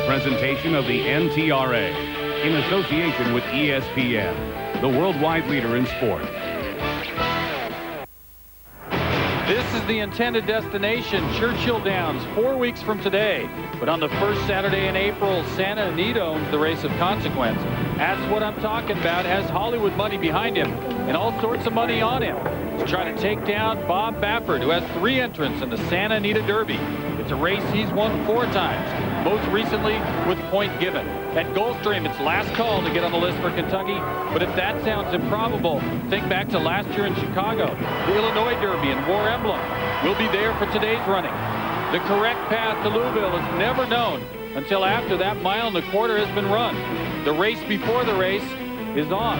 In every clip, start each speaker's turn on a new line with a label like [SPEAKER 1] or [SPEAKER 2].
[SPEAKER 1] presentation of the NTRA in association with ESPN, the worldwide leader in sport.
[SPEAKER 2] This is the intended destination, Churchill Downs, 4 weeks from today. But on the first Saturday in April, Santa Anita owns the race of consequence. That's what I'm talking about. Has Hollywood money behind him and all sorts of money on him to try to take down Bob Baffert, who has 3 entrants in the Santa Anita Derby. It's a race he's won 4 times, most recently with point given. At Gulfstream, it's last call to get on the list for Kentucky, but if that sounds improbable, think back to last year in Chicago, the Illinois Derby and War Emblem. We'll be there for today's running. The correct path to Louisville is never known until after that 1.25 miles has been run. The race before the race is on.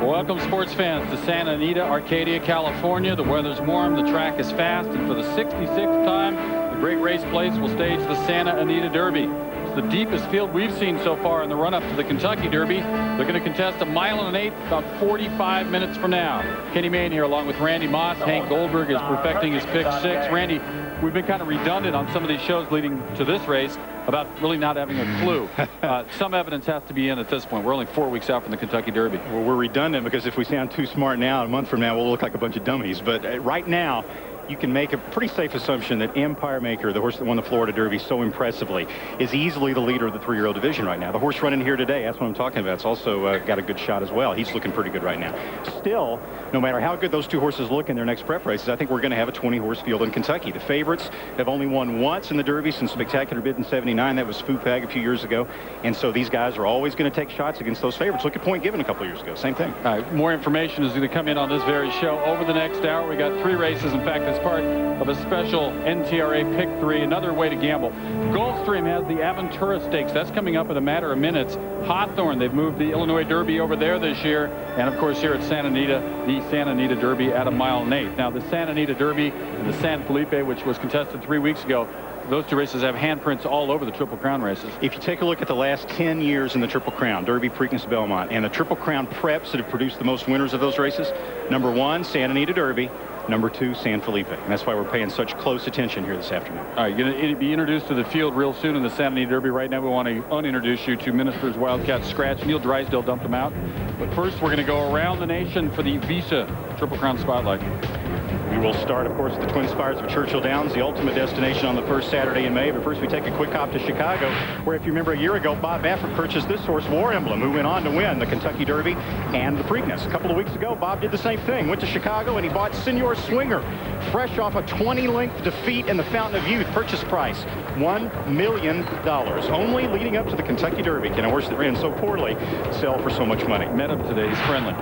[SPEAKER 2] Welcome, sports fans, to Santa Anita, Arcadia, California. The weather's warm, the track is fast, and for the 66th time, the great race place will stage the Santa Anita Derby. It's the deepest field we've seen so far in the run-up to the Kentucky Derby. They're going to contest 1.1 miles about 45 minutes from now. Kenny Mayne here along with Randy Moss. Hank Goldberg is perfecting his pick 6. Randy, we've been kind of redundant on some of these shows leading to this race about really not having a clue. Some evidence has to be in at this point. We're only 4 weeks out from the Kentucky Derby.
[SPEAKER 3] Well, we're redundant because if we sound too smart now, a month from now, we'll look like a bunch of dummies. But right now, you can make a pretty safe assumption that Empire Maker, the horse that won the Florida Derby so impressively, is easily the leader of the 3-year-old division right now. The horse running here today, that's what I'm talking about. It's also got a good shot as well. He's looking pretty good right now. Still, no matter how good those 2 horses look in their next prep races, I think we're going to have a 20-horse field in Kentucky. The favorites have only won once in the Derby since Spectacular Bid in '79. That was Fupag a few years ago. And so these guys are always going to take shots against those favorites. Look at Point Given a couple of years ago. Same thing.
[SPEAKER 2] More information is going to come in on this very show over the next hour. We got 3 races. In fact, it's part of a special NTRA Pick 3, another way to gamble. Gulfstream has the Aventura Stakes. That's coming up in a matter of minutes. Hawthorne, they've moved the Illinois Derby over there this year. And, of course, here at Santa Anita, the Santa Anita Derby at 1.1 miles. Now, the Santa Anita Derby and the San Felipe, which was contested 3 weeks ago, those 2 races have handprints all over the Triple Crown races.
[SPEAKER 3] If you take a look at the last 10 years in the Triple Crown, Derby, Preakness, Belmont, and the Triple Crown preps that have produced the most winners of those races, number 1, Santa Anita Derby, number 2, San Felipe. And that's why we're paying such close attention here this afternoon. All right, you're going to be introduced to the field real soon in the Santa Anita Derby. Right now, we want to unintroduce you to Minister's Wildcat Scratch. Neil Drysdale dumped him out. But first, we're going to go around the nation for the Visa Triple Crown Spotlight. We will start, of course, at the Twin Spires of Churchill Downs, the ultimate destination on the first Saturday in May. But first, we take a quick hop to Chicago, where, if you remember, a year ago, Bob Baffert purchased this horse, War Emblem, who went on to win the Kentucky Derby and the Preakness. A couple of weeks ago, Bob did the same thing. Went to Chicago, and he bought Senor Swinger, fresh off a 20-length defeat in the Fountain of Youth. Purchase price, $1 million. Only leading up to the Kentucky Derby can a horse that ran so poorly sell for so much money.
[SPEAKER 2] Met him today. He's friendly.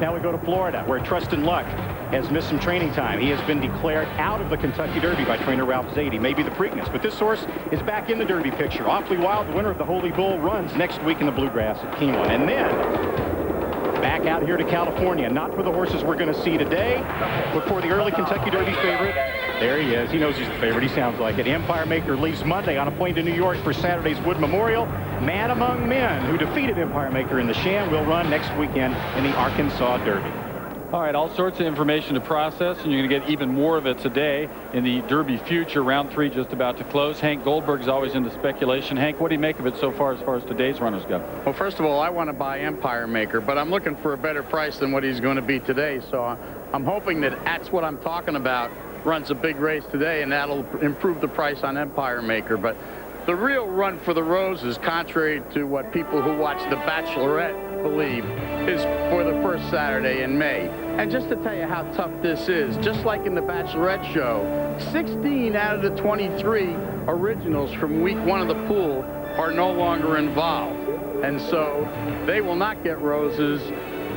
[SPEAKER 3] Now we go to Florida, where Trustin Luck has missed some training time. He has been declared out of the Kentucky Derby by trainer Ralph Zadie, maybe the Preakness. But this horse is back in the Derby picture. Awfully Wild, the winner of the Holy Bull, runs next week in the Bluegrass at Keeneland. And then back out here to California, not for the horses we're going to see today, but for the early Kentucky Derby favorite. There he is. He knows he's the favorite. He sounds like it. Empire Maker leaves Monday on a plane to New York for Saturday's Wood Memorial. Man Among Men, who defeated Empire Maker in the Sham, will run next weekend in the Arkansas Derby.
[SPEAKER 2] All right, all sorts of information to process, and you're going to get even more of it today in the Derby Future. Round 3 just about to close. Hank Goldberg's always into speculation. Hank, what do you make of it so far as today's runners go?
[SPEAKER 4] Well, first of all, I want to buy Empire Maker, but I'm looking for a better price than what he's going to be today. So I'm hoping that's what I'm talking about. Runs a big race today, and that'll improve the price on Empire Maker. But the real run for the roses, contrary to what people who watch The Bachelorette believe, is for the first Saturday in May. And just to tell you how tough this is, just like in The Bachelorette show, 16 out of the 23 originals from week 1 of the pool are no longer involved. And so they will not get roses.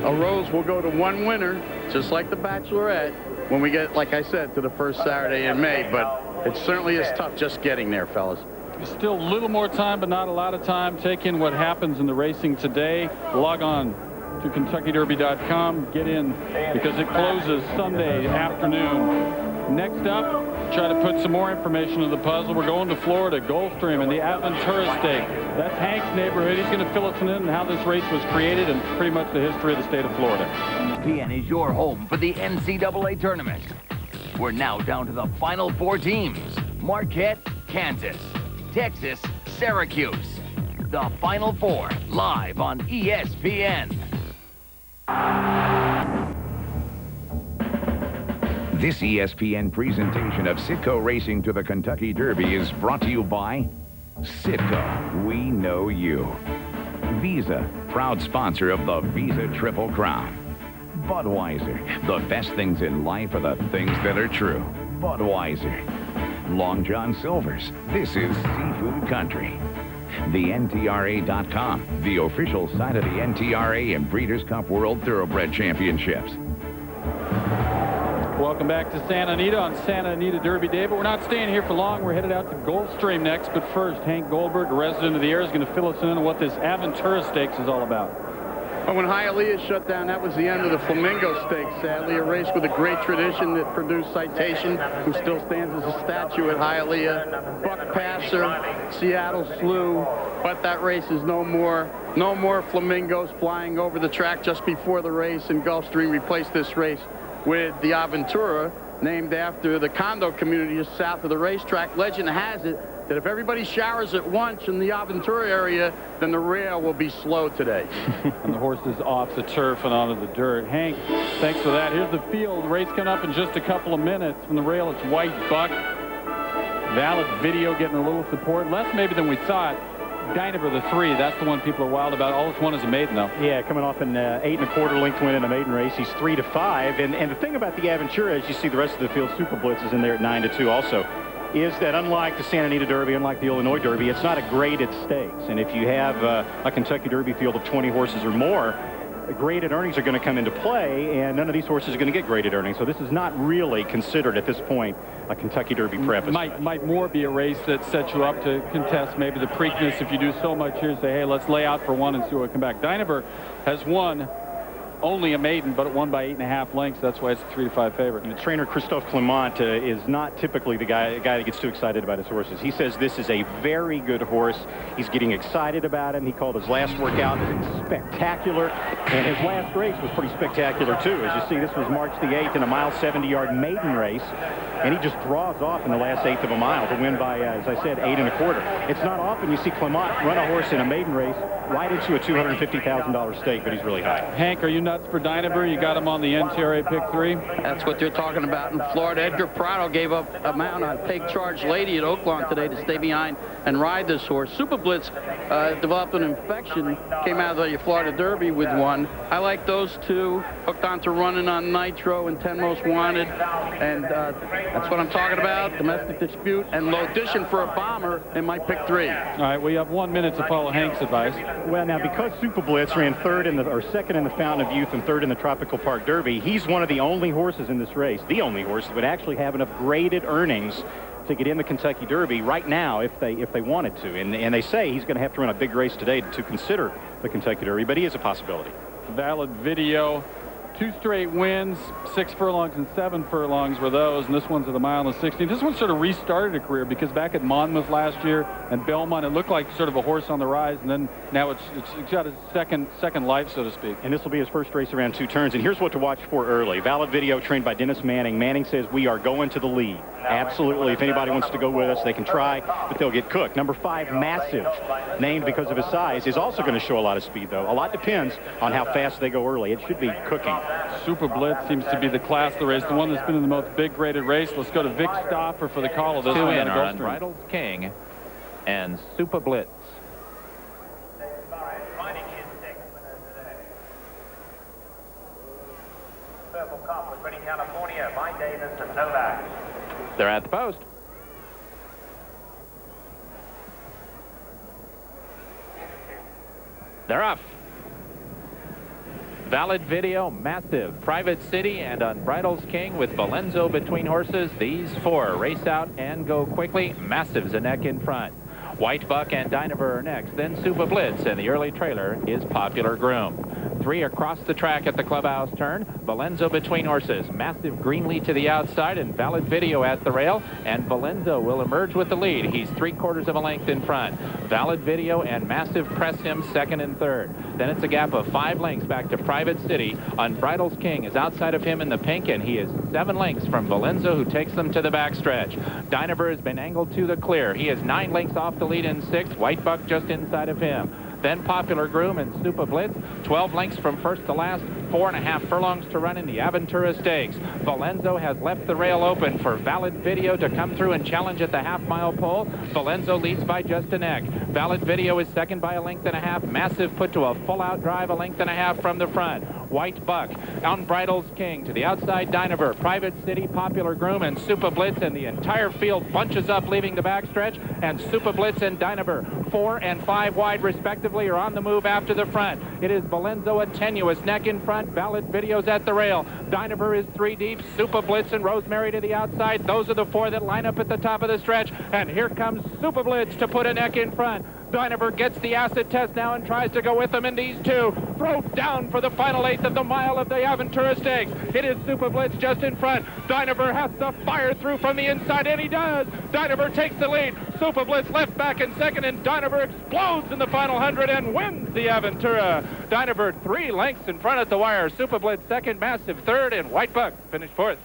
[SPEAKER 4] A rose will go to 1 winner, just like The Bachelorette, when we get, like I said, to the first Saturday in May. But it certainly is tough just getting there, fellas.
[SPEAKER 2] Still a little more time, but not a lot of time. Take in what happens in the racing today. Log on to KentuckyDerby.com. Get in because it closes Sunday afternoon. Next up, try to put some more information in the puzzle. We're going to Florida, Gulfstream, and the Aventura Stakes. That's Hank's neighborhood. He's going to fill us in on how this race was created and pretty much the history of the state of Florida.
[SPEAKER 5] ESPN is your home for the NCAA tournament. We're now down to the final 4 teams. Marquette, Kansas, Texas, Syracuse. The final 4 live on ESPN.
[SPEAKER 6] This ESPN presentation of Citgo Racing to the Kentucky Derby is brought to you by Citgo. We know you. Visa, proud sponsor of the Visa Triple Crown. Budweiser, the best things in life are the things that are true. Budweiser. Long John Silver's, this is seafood country. The NTRA.com, the official site of the NTRA and Breeders' Cup World Thoroughbred Championships.
[SPEAKER 2] Welcome back to Santa Anita on Santa Anita Derby Day, but we're not staying here for long. We're headed out to Gulfstream next, but first, Hank Goldberg, a resident of the area, is going to fill us in on what this Aventura Stakes is all about.
[SPEAKER 4] Well, when Hialeah shut down, that was the end of the Flamingo Stakes, sadly. A race with a great tradition that produced Citation, who still stands as a statue at Hialeah. Buck Passer, Seattle Slew, but that race is no more. No more flamingos flying over the track just before the race, and Gulfstream replaced this race with the Aventura, named after the condo community just south of the racetrack. Legend has it that if everybody showers at once in the Aventura area, then the rail will be slow today.
[SPEAKER 2] And the horse is off the turf and onto the dirt. Hank, thanks for that. Here's the field. Race coming up in just a couple of minutes. From the rail, it's White Buck. Valid Video getting a little support. Less maybe than we thought. Dynaver, the 3, that's the one people are wild about. All it's won is a maiden, though.
[SPEAKER 3] Yeah, coming off an 8 1/4 length win in a maiden race. He's 3 to 5. And the thing about the Aventura, as you see the rest of the field, Super Blitz is in there at 9 to 2 also, is that unlike the Santa Anita Derby, unlike the Illinois Derby, it's not a graded stakes. And if you have a Kentucky Derby field of 20 horses or more, graded earnings are going to come into play, and none of these horses are going to get graded earnings. So this is not really considered at this point a Kentucky Derby prep.
[SPEAKER 2] Might more be a race that sets you up to contest maybe the Preakness if you do so much here. Say, hey, let's lay out for one and see what come back. Dynaver has won only a maiden, but it won by 8.5 lengths. That's why it's a 3 to 5 favorite.
[SPEAKER 3] And the trainer Christophe Clement is not typically the guy that gets too excited about his horses. He says this is a very good horse. He's getting excited about him. He called his last workout spectacular, and his last race was pretty spectacular too. As you see, this was March the 8th in a 1.70-yard maiden race, and he just draws off in the last 1/8 of a mile to win by, as I said, 8 1/4. It's not often you see Clement run a horse in a maiden race right into a $250,000 stake, but he's really high.
[SPEAKER 2] Hank, are you nuts for Dynaver? You got him on the NTRA pick 3.
[SPEAKER 4] That's what they're talking about in Florida. Edgar Prado gave up a mount on Take Charge Lady at Oaklawn today to stay behind and ride this horse. Super Blitz developed an infection, came out of the Florida Derby with one. I like those two. Hooked onto Running on Nitro and 10 Most Wanted. And that's what I'm talking about. Domestic Dispute and Lodition for a Bomber in my pick 3.
[SPEAKER 2] All right, we have 1 minute to follow Hank's advice.
[SPEAKER 3] Well, now, because Super Blitz ran second in the Fountain of Youth and 3rd in the Tropical Park Derby, he's one of the only horses in this race, the only horse that would actually have enough graded earnings to get in the Kentucky Derby right now if they wanted to. And they say he's going to have to run a big race today to consider the Kentucky Derby, but he is a possibility.
[SPEAKER 2] Valid Video, 2 straight wins, 6 furlongs and 7 furlongs were those, and this one's at the 1:16. This one sort of restarted a career because back at Monmouth last year and Belmont, it looked like sort of a horse on the rise, and then now it's got a second life, so to speak.
[SPEAKER 3] And this will be his first race around 2 turns, and here's what to watch for early. Valid Video, trained by Dennis Manning. Manning says we are going to the lead. Absolutely. If anybody wants to go with us, they can try, but they'll get cooked. Number 5, Massive, named because of his size, is also going to show a lot of speed, though. A lot depends on how fast they go early. It should be cooking.
[SPEAKER 2] Super Blitz seems to be the class of the race, the one that's been in the most big graded race. Let's go to Vic Stauffer for the call of this
[SPEAKER 7] 2
[SPEAKER 2] one.
[SPEAKER 7] in are Unbridled King and Super Blitz.
[SPEAKER 8] Purple Cup, Reading, California, by Davis and Novak.
[SPEAKER 7] They're at the post. They're off. Valid Video, Massive, Private City, and Unbridled King with Valenzo between horses. These 4 race out and go quickly. Massive's a neck in front. White Buck and Dynaver are next. Then Super Blitz, and the early trailer is Popular Groom. 3 across the track at the clubhouse turn. Valenzo between horses. Massive green lead to the outside and Valid Video at the rail. And Valenzo will emerge with the lead. He's 3/4 of a length in front. Valid Video and Massive press him second and third. Then it's a gap of 5 lengths back to Private City. Unbridled King is outside of him in the pink, and he is 7 lengths from Valenzo, who takes them to the backstretch. Dynaver has been angled to the clear. He is 9 lengths off the lead in 6th. White Buck just inside of him. Then Popular Groom and Super Blitz, 12 lengths from first to last, 4.5 furlongs to run in the Aventura Stakes. Valenzo has left the rail open for Valid Video to come through and challenge at the half-mile pole. Valenzo leads by just a neck. Valid Video is second by 1.5 lengths. Massive put to a full-out drive, 1.5 lengths from the front. White Buck, Unbridled King to the outside. Dynaver, Private City, Popular Groom, and Super Blitz, and the entire field bunches up, leaving the backstretch. And Super Blitz and Dynaver, 4 and 5 wide respectively, are on the move after the front. It is Valenzo, a tenuous neck in front. Valid Video's at the rail. Dynaver is 3 deep. Super Blitz and Rosemary to the outside. Those are the 4 that line up at the top of the stretch. And here comes Super Blitz to put a neck in front. Dynaver gets the acid test now and tries to go with them, and these two throw down for the final 1/8 of the mile of the Aventura Stakes. It is Super Blitz just in front. Dynaver has to fire through from the inside, and he does. Dynaver takes the lead. Super Blitz left back in second, and Dynaver explodes in the final 100 and wins the Aventura. Dynaver 3 lengths in front at the wire. Super Blitz second, Massive third, and White Buck finished fourth.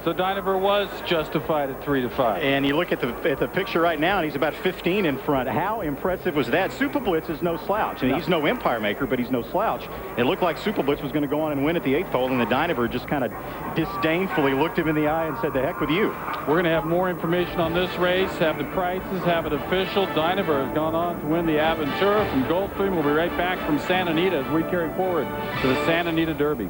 [SPEAKER 2] So Dynaver was justified at 3-5.
[SPEAKER 3] And you look at the picture right now, and he's about 15 in front. How impressive was that? Super Blitz is no slouch. And he's no empire maker, but he's no slouch. It looked like Super Blitz was going to go on and win at the 8th hole, and the Dynaver just kind of disdainfully looked him in the eye and said, "The heck with you."
[SPEAKER 2] We're going to have more information on this race, have the prices, have it official. Dynaver has gone on to win the Aventura from Gulfstream. We'll be right back from Santa Anita as we carry forward to the Santa Anita Derby.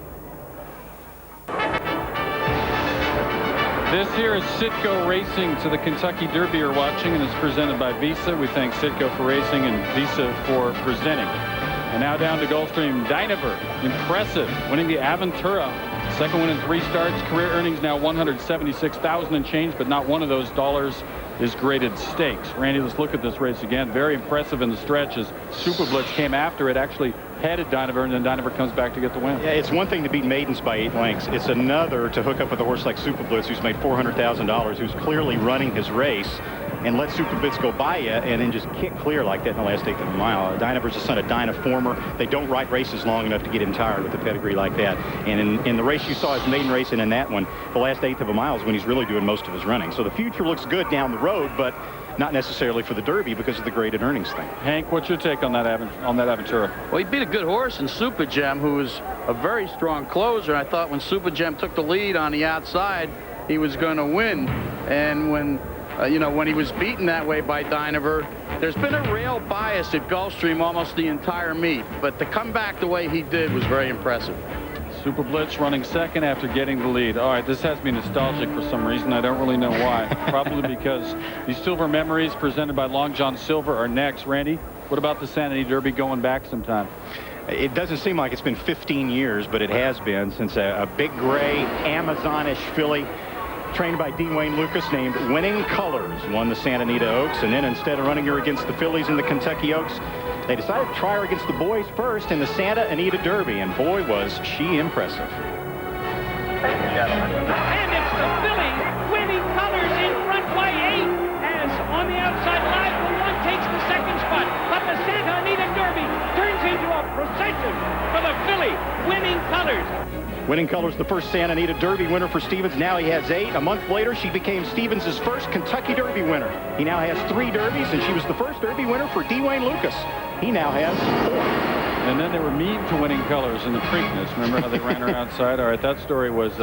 [SPEAKER 2] This here is Citgo Racing to the Kentucky Derby you're watching, and it's presented by Visa. We thank Citgo for racing and Visa for presenting. And now down to Gulfstream. Dynaver, impressive, winning the Aventura. Second win in 3 starts. Career earnings now $176,000 and change, but not one of those dollars is graded stakes. Randy, let's look at this race again. Very impressive in the stretch as Super Blitz came after it, actually headed Dynaver, and then Dynaver comes back to get the win.
[SPEAKER 3] Yeah, it's one thing to beat maidens by 8 lengths. It's another to hook up with a horse like Super Blitz, who's made $400,000, who's clearly running his race, and let Super Blitz go by you and then just kick clear like that in the last 1/8 of a mile. Dynaver's the son of Dyna Former. They don't ride races long enough to get him tired with a pedigree like that. And in the race you saw his maiden race, and in that one, the last 1/8 of a mile is when he's really doing most of his running. So the future looks good down the road, but not necessarily for the Derby because of the graded earnings thing.
[SPEAKER 2] Hank, what's your take on that Aventura?
[SPEAKER 4] Well, he beat a good horse in Super Gem, who was a very strong closer. I thought when Super Gem took the lead on the outside, he was going to win. And when when he was beaten that way by Dynaver, there's been a rail bias at Gulfstream almost the entire meet, but to come back the way he did was very impressive.
[SPEAKER 2] Super Blitz running second after getting the lead. All right, this has me nostalgic for some reason. I don't really know why. Probably because these silver memories presented by Long John Silver are next. Randy, what about the Santa Anita Derby going back sometime?
[SPEAKER 3] It doesn't seem like it's been 15 years, but it has been since a big gray Amazonish filly trained by Dean Wayne Lucas named Winning Colors won the Santa Anita Oaks, and then instead of running her against the fillies in the Kentucky Oaks, they decided to try her against the boys first in the Santa Anita Derby, and boy was she impressive.
[SPEAKER 9] And it's the fillies Winning Colors in front by 8 as on the outside line one takes the second spot, but the Santa Anita Derby turns into a procession for the filly Winning Colors.
[SPEAKER 3] Winning Colors, the first Santa Anita Derby winner for Stevens. Now he has 8. A month later, she became Stevens' first Kentucky Derby winner. He now has 3 Derbies, and she was the first Derby winner for D. Wayne Lucas. He now has 4.
[SPEAKER 2] And then they were mean to Winning Colors in the Preakness. Remember how they ran her outside? All right, that story was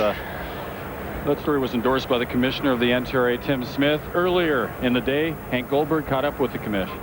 [SPEAKER 2] endorsed by the commissioner of the NTRA, Tim Smith. Earlier in the day, Hank Goldberg caught up with the commission.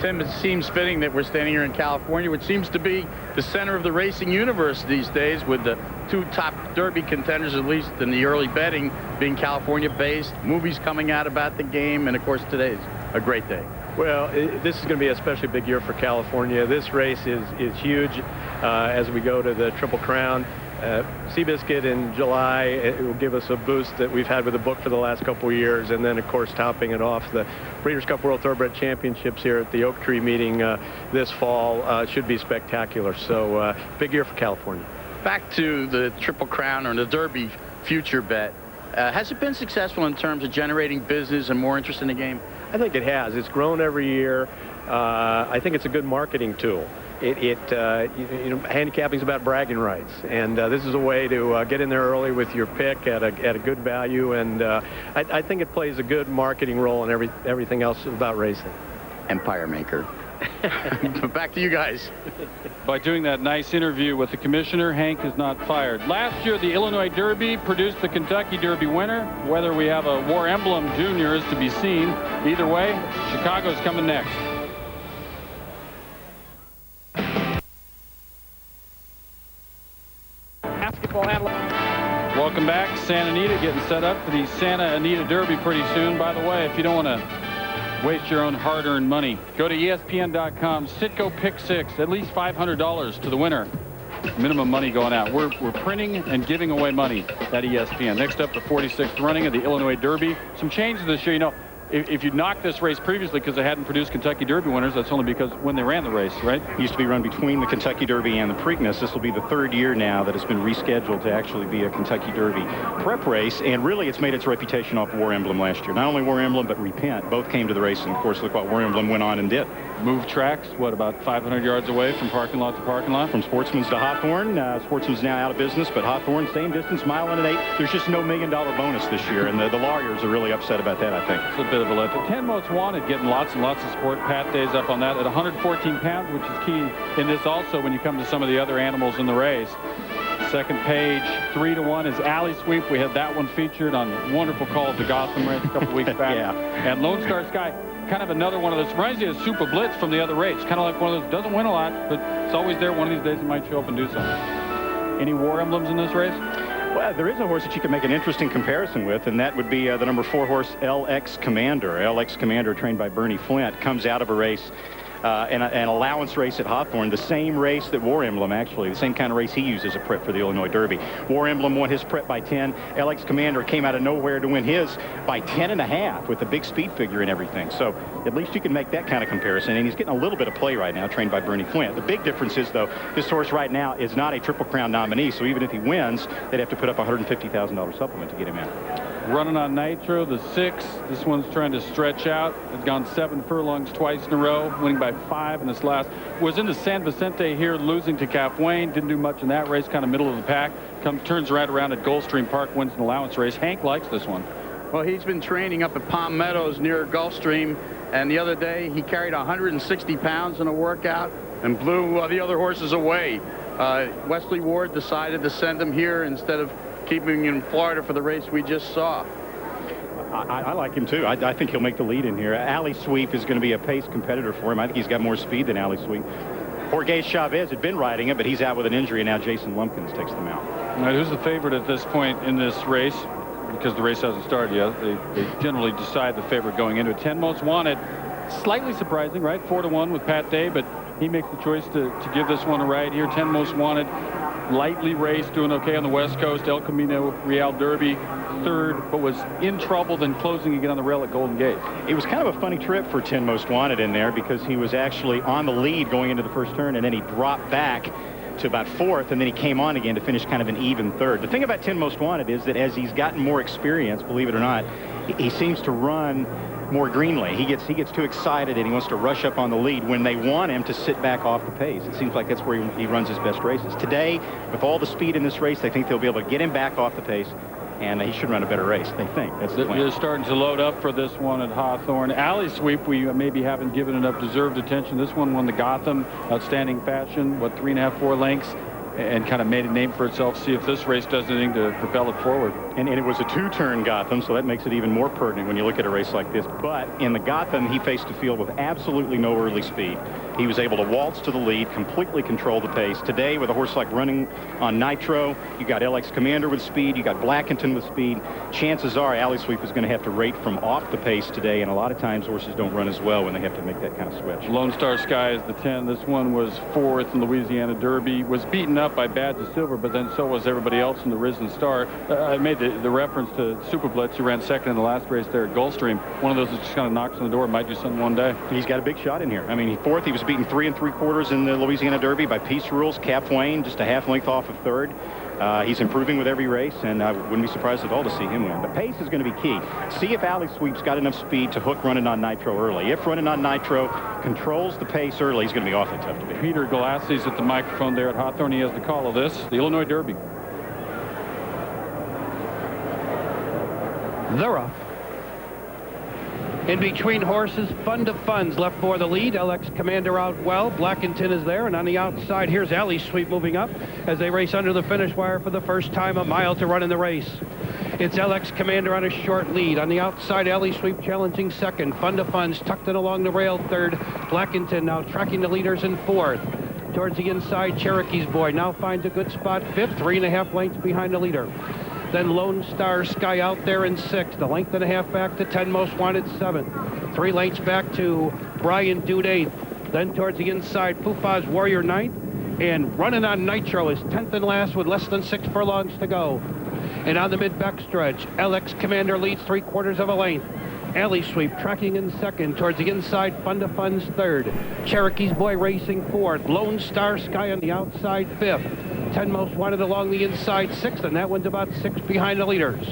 [SPEAKER 4] Tim, it seems fitting that we're standing here in California, which seems to be the center of the racing universe these days, with the 2 top Derby contenders, at least in the early betting, being California-based, movies coming out about the game, and of course today's a great day.
[SPEAKER 10] Well, this is going to be an especially big year for California. This race is huge as we go to the Triple Crown. Seabiscuit in July. It will give us a boost that we've had with the book for the last couple of years. And then, of course, topping it off, the Breeders' Cup World Thoroughbred Championships here at the Oak Tree meeting this fall should be spectacular. So big year for California.
[SPEAKER 4] Back to the Triple Crown or the Derby future bet. Has it been successful in terms of generating business and more interest in the game?
[SPEAKER 10] I think it has. It's grown every year. I think it's a good marketing tool. Handicapping is about bragging rights, and this is a way to get in there early with your pick at a good value, and I think it plays a good marketing role in everything else about racing.
[SPEAKER 4] Empire maker. Back to you guys.
[SPEAKER 2] By doing that nice interview with the commissioner, Hank is not fired. Last year, the Illinois Derby produced the Kentucky Derby winner. Whether we have a War Emblem Junior is to be seen. Either way, Chicago's coming next. Welcome back. Santa Anita getting set up for the Santa Anita Derby pretty soon. By the way, if you don't want to waste your own hard-earned money, go to ESPN.com. Citgo Pick 6, at least $500 to the winner. Minimum money going out. We're printing and giving away money at ESPN. Next up, the 46th running of the Illinois Derby. Some changes this year. You know, if you knocked this race previously because they hadn't produced Kentucky Derby winners, that's only because when they ran the race, right?
[SPEAKER 3] It used to be run between the Kentucky Derby and the Preakness. This will be the third year now that it's been rescheduled to actually be a Kentucky Derby prep race, and really it's made its reputation off War Emblem last year. Not only War Emblem, but Repent both came to the race, and of course look what War Emblem went on and did.
[SPEAKER 2] Move tracks, what, about 500 yards away from parking lot to parking lot?
[SPEAKER 3] From Sportsman's to Hawthorne. Sportsman's now out of business, but Hawthorne, same distance, mile and an eighth. There's just no $1 million bonus this year, and the lawyers are really upset about that, I think.
[SPEAKER 2] It's a bit of a letdown. 10 Most Wanted getting lots and lots of support. Pat Day's up on that at 114 pounds, which is key in this also when you come to some of the other animals in the race. Second page, 3-1 is Alley Sweep. We had that one featured on wonderful call of the Gotham race a couple weeks back.
[SPEAKER 3] Yeah.
[SPEAKER 2] And Lone Star Sky, kind of another one of those. Reminds you of Super Blitz from the other race. Kind of like one of those, doesn't win a lot, but it's always there. One of these days it might show up and do something. Any War Emblems in this race?
[SPEAKER 3] Well, there is a horse that you can make an interesting comparison with, and that would be the number 4 horse, LX Commander. LX Commander, trained by Bernie Flint, comes out of a race, an allowance race at Hawthorne, the same race that War Emblem, actually, the same kind of race he used as a prep for the Illinois Derby. War Emblem won his prep by 10. LX Commander came out of nowhere to win his by 10.5 with a big speed figure and everything. So at least you can make that kind of comparison, and he's getting a little bit of play right now, trained by Bernie Flint. The big difference is, though, this horse right now is not a Triple Crown nominee, so even if he wins, they'd have to put up a $150,000 supplement to get him in.
[SPEAKER 2] Running on Nitro, the 6. This one's trying to stretch out. It's gone 7 furlongs twice in a row, winning by 5 in this last. Was in the San Vicente here, losing to Cap Wayne. Didn't do much in that race, kind of middle of the pack. Turns right around at Gulfstream Park, wins an allowance race. Hank likes this one.
[SPEAKER 4] Well, he's been training up at Palm Meadows near Gulfstream, and the other day he carried 160 pounds in a workout and blew the other horses away. Wesley Ward decided to send him here instead of keeping him in Florida for the race we just saw.
[SPEAKER 3] I like him too. I think he'll make the lead in here. Alley Sweep is going to be a pace competitor for him. I think he's got more speed than Alley Sweep. Jorge Chavez had been riding him, but he's out with an injury, and now Jason Lumpkins takes them out.
[SPEAKER 2] All right, who's the favorite at this point in this race? Because the race hasn't started yet. They generally decide the favorite going into it. 10 Most Wanted, slightly surprising, right? 4-1 with Pat Day, but he makes the choice to give this one a ride here. 10 Most Wanted, lightly raced, doing okay on the West Coast. El Camino Real Derby, 3rd, but was in trouble, then closing again on the rail at Golden Gate.
[SPEAKER 3] It was kind of a funny trip for 10 Most Wanted in there because he was actually on the lead going into the first turn, and then he dropped back to about 4th, and then he came on again to finish kind of an even 3rd. The thing about 10 Most Wanted is that as he's gotten more experience, believe it or not, he seems to run more greenly. He gets too excited and he wants to rush up on the lead when they want him to sit back off the pace. It seems like that's where he runs his best races. Today, with all the speed in this race, they think they'll be able to get him back off the pace, and he should run a better race. They think that's the plan.
[SPEAKER 2] They're starting to load up for this one at Hawthorne. Alley Sweep, we maybe haven't given enough deserved attention. This one won the Gotham, outstanding fashion, 3.5, 4 lengths, and kind of made a name for itself. See if this race does anything to propel it forward.
[SPEAKER 3] And it was a 2-turn Gotham, so that makes it even more pertinent when you look at a race like this. But in the Gotham, he faced a field with absolutely no early speed. he was able to waltz to the lead, completely control the pace. Today, with a horse like running on nitro, you got LX Commander with speed, you got Blackington with speed. Chances are Alley Sweep is going to have to rate from off the pace today, and a lot of times horses don't run as well when they have to make that kind of switch.
[SPEAKER 2] Lone Star Sky is the 10. This one was 4th in the Louisiana Derby, was beaten up by Badge of Silver, but then so was everybody else in the Risen Star. I made the reference to Super Blitz, who ran second in the last race there at Gulfstream. One of those that just kind of knocks on the door, might do something one day.
[SPEAKER 3] He's got a big shot in here. I mean, 4th, he was beaten 3 3/4 in the Louisiana Derby by Peace Rules. Cap Wayne, just a half length off of 3rd. He's improving with every race, and I wouldn't be surprised at all to see him win. But pace is going to be key. See if Alley Sweep's got enough speed to hook Running on Nitro early. If Running on Nitro controls the pace early, he's going to be awfully tough to beat.
[SPEAKER 2] Peter Galassi's at the microphone there at Hawthorne. He has the call of this, the Illinois Derby.
[SPEAKER 9] They're off. In between horses, Fun to Fun's left for the lead. LX Commander out well. Blackington is there, and on the outside, here's Alley Sweep moving up as they race under the finish wire for the first time. A mile to run in the race. It's LX Commander on a short lead. On the outside, Alley Sweep challenging second. Fun to Fun's tucked in along the rail third. Blackington now tracking the leaders in 4th. Towards the inside, Cherokee's Boy now finds a good spot. 5th, 3.5 lengths behind the leader. Then Lone Star Sky out there in 6th. A length and a half back to 10 Most Wanted 7th. 3 lengths back to Brian Dude 8th. Then towards the inside, Pufa's Warrior 9th. And Running on Nitro is 10th and last with less than 6 furlongs to go. And on the mid-back stretch, LX Commander leads 3/4 of a length. Alley Sweep tracking in 2nd. Towards the inside, Fun to Fun's 3rd. Cherokee's Boy racing 4th. Lone Star Sky on the outside 5th. 10 Most Wanted along the inside 6th, and that one's about 6 behind the leaders.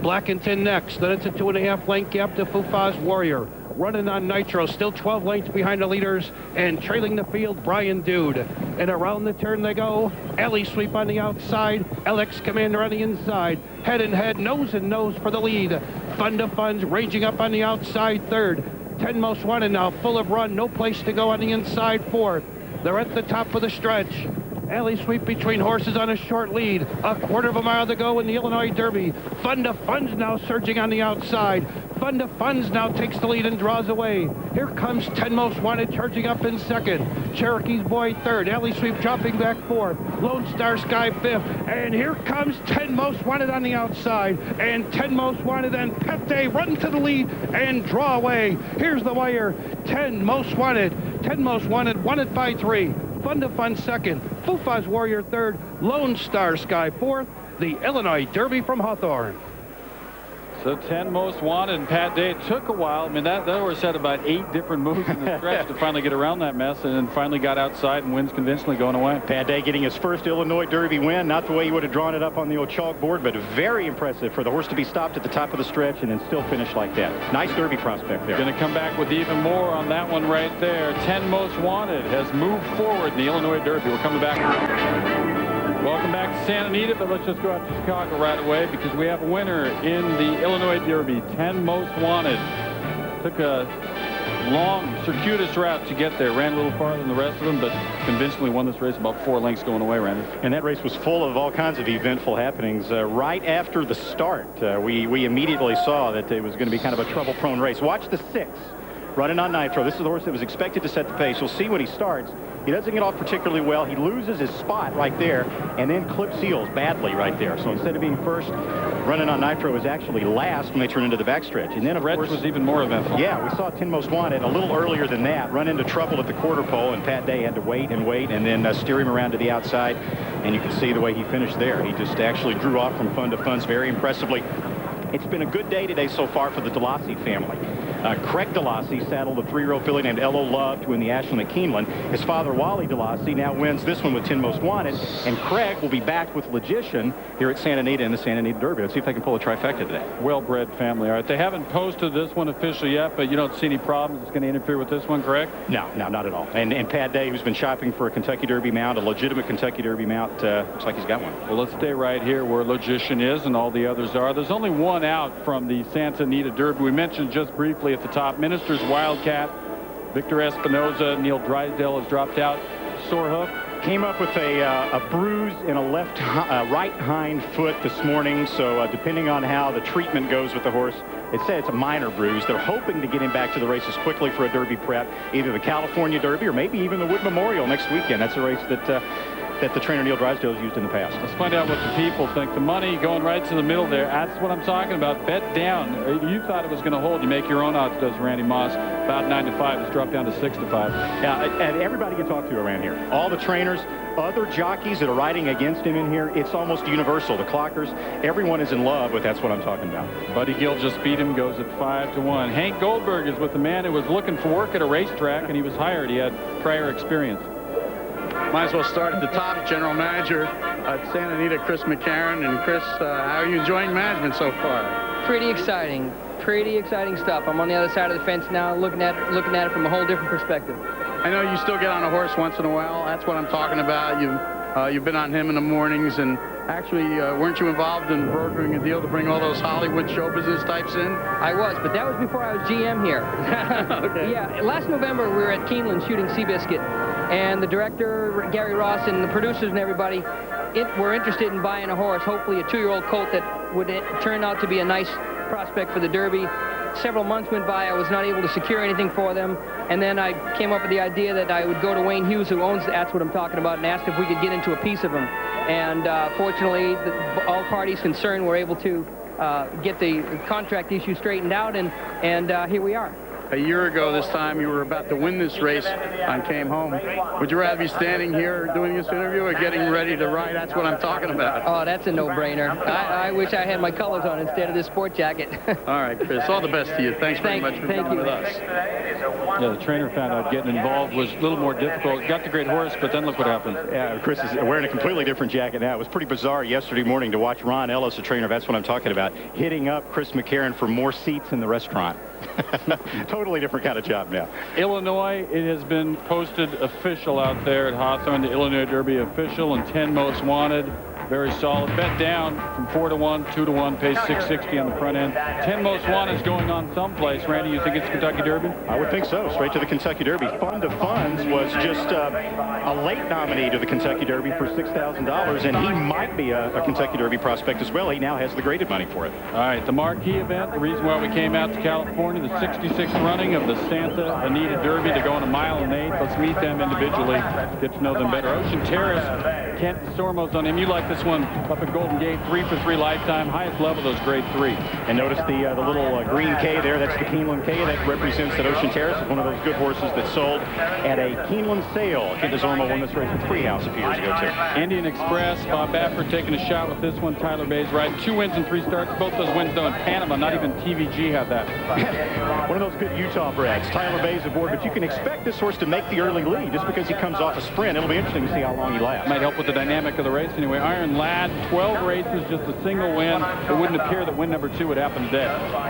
[SPEAKER 9] Blackington next. Then it's a 2.5 length gap to Fufa's Warrior. Running on Nitro, still 12 lengths behind the leaders, and trailing the field, Brian Dude. And around the turn they go. Alley Sweep on the outside, LX Commander on the inside. Head and head, nose and nose for the lead. Fun to Fun's raging up on the outside 3rd. 10 Most Wanted now full of run, no place to go on the inside 4th. They're at the top of the stretch. Alley Sweep between horses on a short lead. 1/4 mile to go in the Illinois Derby. Fun to Fun's now surging on the outside. Fun to Fun's now takes the lead and draws away. Here comes 10 Most Wanted charging up in 2nd. Cherokee's Boy 3rd. Alley Sweep dropping back 4th. Lone Star Sky 5th. And here comes 10 Most Wanted on the outside. And 10 Most Wanted and Pet Day run to the lead and draw away. Here's the wire. 10 Most Wanted. 10 Most Wanted won it by 3. Fun to Fun 2nd, Fufa's Warrior 3rd, Lone Star Sky 4th, the Illinois Derby from Hawthorne.
[SPEAKER 2] So 10 Most Wanted and Pat Day. It took a while. I mean, that horse had about 8 different moves in the stretch to finally get around that mess, and then finally got outside and wins convincingly going away.
[SPEAKER 3] Pat Day getting his first Illinois Derby win. Not the way you would have drawn it up on the old chalkboard, but very impressive for the horse to be stopped at the top of the stretch and then still finish like that. Nice Derby prospect there.
[SPEAKER 2] Going to come back with even more on that one right there. 10 Most Wanted has moved forward in the Illinois Derby. We're coming back. Welcome back to Santa Anita, but let's just go out to Chicago right away because we have a winner in the Illinois Derby, 10 Most Wanted. Took a long, circuitous route to get there. Ran a little farther than the rest of them, but convincingly won this race about 4 lengths going away, Randy.
[SPEAKER 3] And that race was full of all kinds of eventful happenings. Right after the start, we immediately saw that it was going to be kind of a trouble-prone race. Watch the 6. Running on Nitro. This is the horse that was expected to set the pace. You'll see when he starts, he doesn't get off particularly well. He loses his spot right there and then clips heels badly right there. So instead of being first, Running on Nitro was actually last when they turn into the backstretch. And then, of course,
[SPEAKER 2] was even more eventful.
[SPEAKER 3] Yeah, we saw 10 Most Wanted a little earlier than that run into trouble at the quarter pole, and Pat Day had to wait and then steer him around to the outside. And you can see the way he finished there. He just actually drew off from Fun to Fun's very impressively. It's been a good day today so far for the DeLassy family. Craig DeLassy saddled a 3-year-old filly named Elo Love to win the Ashland at Keeneland. His father, Wally DeLassy, now wins this one with 10 Most Wanted. And Craig will be back with Logician here at Santa Anita in the Santa Anita Derby. Let's see if they can pull a trifecta today.
[SPEAKER 2] Well-bred family. All right, they haven't posted this one officially yet, but you don't see any problems. It's going to interfere with this one, correct?
[SPEAKER 3] No, not at all. And Pat Day, who's been shopping for a Kentucky Derby mount, a legitimate Kentucky Derby mount, looks like he's got one.
[SPEAKER 2] Well, let's stay right here where Logician is and all the others are. There's only one out from the Santa Anita Derby. We mentioned just briefly at the top, Minister's Wildcat, Victor Espinoza, Neil Drysdale has dropped out. Sore hoof.
[SPEAKER 3] Came up with a bruise in a right hind foot this morning, so depending on how the treatment goes with the horse, They say it's a minor bruise. They're hoping to get him back to the races quickly for a Derby prep, either the California Derby or maybe even the Wood Memorial next weekend. That's a race that the trainer Neil Drysdale has used in the past.
[SPEAKER 2] Let's find out what the people think. The money going right to the middle there. That's what I'm talking about. Bet down. You thought it was going to hold. You make your own odds, does Randy Moss. About 9-5. It's dropped down to 6-5.
[SPEAKER 3] Yeah, and everybody you talk to around here, all the trainers, other jockeys that are riding against him in here, it's almost universal. The clockers, everyone is in love with That's What I'm Talking About.
[SPEAKER 2] Buddy Gill just beat him, goes at 5-1. Hank Goldberg is with the man who was looking for work at a racetrack, and he was hired. He had prior experience.
[SPEAKER 4] Might as well start at the top. General Manager at Santa Anita, Chris McCarron. And Chris, how are you enjoying management so far?
[SPEAKER 11] Pretty exciting stuff. I'm on the other side of the fence now, looking at it from a whole different perspective.
[SPEAKER 4] I know you still get on a horse once in a while. That's what I'm talking about. You've been on him in the mornings, and actually, weren't you involved in brokering a deal to bring all those Hollywood show business types in?
[SPEAKER 11] I was, but that was before I was GM here.
[SPEAKER 4] Okay.
[SPEAKER 11] Yeah, last November we were at Keeneland shooting Seabiscuit, and the director, Gary Ross, and the producers and everybody were interested in buying a horse, hopefully a 2-year-old colt that would turn out to be a nice prospect for the Derby. Several months went by. I was not able to secure anything for them, and then I came up with the idea that I would go to Wayne Hughes, who owns That's What I'm Talking About, and asked if we could get into a piece of him. And fortunately, all parties concerned were able to get the contract issue straightened out, and here we are.
[SPEAKER 4] A year ago this time, you were about to win this race on Came Home. Would you rather be standing here doing this interview or getting ready to ride? That's what I'm talking about.
[SPEAKER 11] Oh, that's a no-brainer. I wish I had my colors on instead of this sport jacket.
[SPEAKER 4] All right, Chris. All the best to you. Thanks very much for being with us.
[SPEAKER 2] Yeah, the trainer found out getting involved was a little more difficult. Got the great horse, but then look what happened.
[SPEAKER 3] Yeah, Chris is wearing a completely different jacket now. It was pretty bizarre yesterday morning to watch Ron Ellis, the trainer, That's What I'm Talking About, hitting up Chris McCarron for more seats in the restaurant. Totally different kind of job now.
[SPEAKER 2] Illinois, it has been posted official out there at Hawthorne, the Illinois Derby official, and 10 most wanted. Very solid. Bet down from 4-1, 2-1, pays $6.60 on the front end. 10 most wanted is going on someplace. Randy, you think it's Kentucky Derby?
[SPEAKER 3] I would think so. Straight to the Kentucky Derby. Fund of Funds was just a late nominee to the Kentucky Derby for $6,000, and he might be a Kentucky Derby prospect as well. He now has the graded money for it.
[SPEAKER 2] All right, the marquee event, the reason why we came out to California, the 66th running of the Santa Anita Derby to go on 1 mile and 1/8. Let's meet them individually, get to know them better. Ocean Terrace, Kent Sormo's on him. You like this one up at Golden Gate, 3 for 3 lifetime, highest level, those grade 3.
[SPEAKER 3] And notice the little green K there. That's the Keeneland K. That represents that Ocean Terrace is one of those good horses that sold at a Keeneland sale. Kent Sormo won this race with Treehouse a few years ago, too.
[SPEAKER 2] Indian Express, Bob Baffert taking a shot with this one. Tyler Bay's riding 2 wins and 3 starts. Both those wins, though, in Panama. Not even TVG had that.
[SPEAKER 3] One of those good Utah brags. Tyler Bay's aboard, but you can expect this horse to make the early lead just because he comes off a sprint. It'll be interesting to see how long he lasts.
[SPEAKER 2] Might help with the dynamic of the race anyway. Iron Lad, 12 races, just a single win. It wouldn't appear that win number 2 would happen today.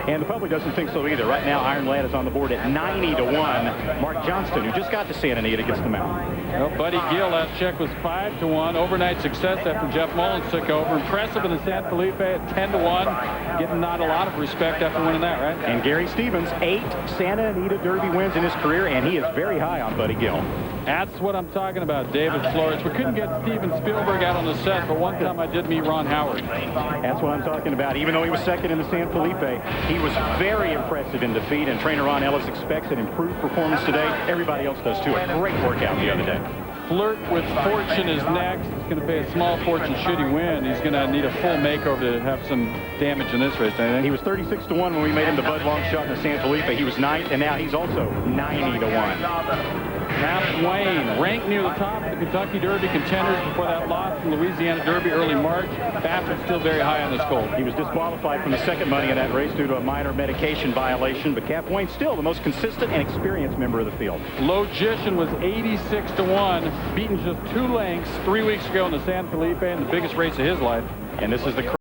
[SPEAKER 3] And the public doesn't think so either. Right now, Iron Lad is on the board at 90-1. Mark Johnston, who just got to Santa Anita, gets the mount.
[SPEAKER 2] Well, Buddy Gill, last check was 5-1. Overnight success after Jeff Mullins took over. Impressive in the San Felipe at 10-1. Getting not a lot of respect after winning that, right?
[SPEAKER 3] And Gary Stevens, 8 Santa Anita Derby wins in his career, and he is very high on Buddy Gill.
[SPEAKER 2] That's what I'm talking about, David Flores. We couldn't get Steven Spielberg out on the set, but one time I did meet Ron Howard.
[SPEAKER 3] That's what I'm talking about. Even though he was second in the San Felipe, he was very impressive in defeat, and trainer Ron Ellis expects an improved performance today. Everybody else does, too. A great workout the other day.
[SPEAKER 2] Flirt with Fortune is next. He's going to pay a small fortune should he win. He's going to need a full makeover to have some damage in this race, I think.
[SPEAKER 3] He was 36-1 when we made him the Bud Long shot in the San Felipe. He was 9th, and now he's also 90-1.
[SPEAKER 2] Matt Wayne, ranked near the top of the Kentucky Derby contenders before that loss in Louisiana Derby early March. Baffert's still very high on this colt.
[SPEAKER 3] He was disqualified from the second money in that race due to a minor medication violation, but Cap Wayne's still the most consistent and experienced member of the field.
[SPEAKER 2] Logician was 86-1, beaten just 2 lengths 3 weeks ago in the San Felipe in the biggest race of his life.
[SPEAKER 3] And this is the